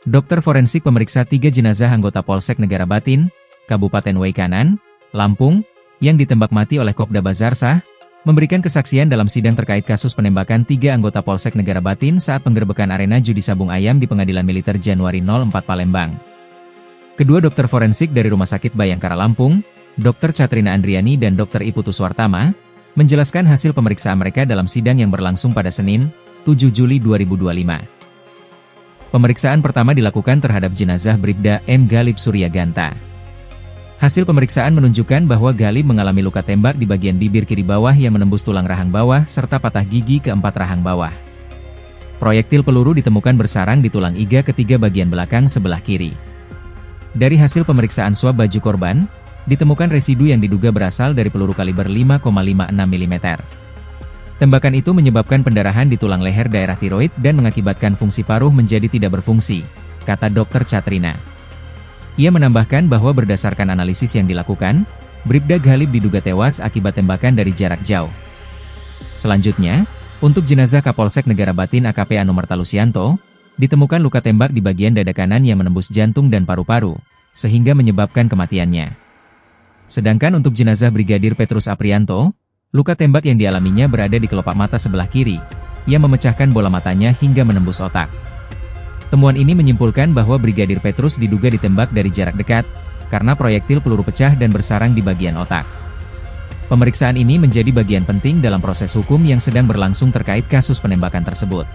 Dokter forensik pemeriksa 3 jenazah anggota Polsek Negara Batin, Kabupaten Waikanan, Lampung, yang ditembak mati oleh Kopda Bazarsah, memberikan kesaksian dalam sidang terkait kasus penembakan 3 anggota Polsek Negara Batin saat penggerebekan arena judi sabung ayam di Pengadilan Militer Januari 04 Palembang. Kedua dokter forensik dari Rumah Sakit Bayangkara Lampung, Dr. Catrina Andriani dan Dr. Iputu Suartama, menjelaskan hasil pemeriksaan mereka dalam sidang yang berlangsung pada Senin, 7 Juli 2025. Pemeriksaan pertama dilakukan terhadap jenazah Bribda M. Galib Suryaganta. Hasil pemeriksaan menunjukkan bahwa Galib mengalami luka tembak di bagian bibir kiri bawah yang menembus tulang rahang bawah serta patah gigi keempat rahang bawah. Proyektil peluru ditemukan bersarang di tulang iga ketiga bagian belakang sebelah kiri. Dari hasil pemeriksaan swab baju korban, ditemukan residu yang diduga berasal dari peluru kaliber 5,56 mm. Tembakan itu menyebabkan pendarahan di tulang leher daerah tiroid dan mengakibatkan fungsi paruh menjadi tidak berfungsi, kata Dr. Catrina. Ia menambahkan bahwa berdasarkan analisis yang dilakukan, Bribda Galib diduga tewas akibat tembakan dari jarak jauh. Selanjutnya, untuk jenazah Kapolsek Negara Batin AKP Anumerta Lusianto, ditemukan luka tembak di bagian dada kanan yang menembus jantung dan paru-paru, sehingga menyebabkan kematiannya. Sedangkan untuk jenazah Brigadir Petrus Aprianto, luka tembak yang dialaminya berada di kelopak mata sebelah kiri, yang memecahkan bola matanya hingga menembus otak. Temuan ini menyimpulkan bahwa Brigadir Petrus diduga ditembak dari jarak dekat, karena proyektil peluru pecah dan bersarang di bagian otak. Pemeriksaan ini menjadi bagian penting dalam proses hukum yang sedang berlangsung terkait kasus penembakan tersebut.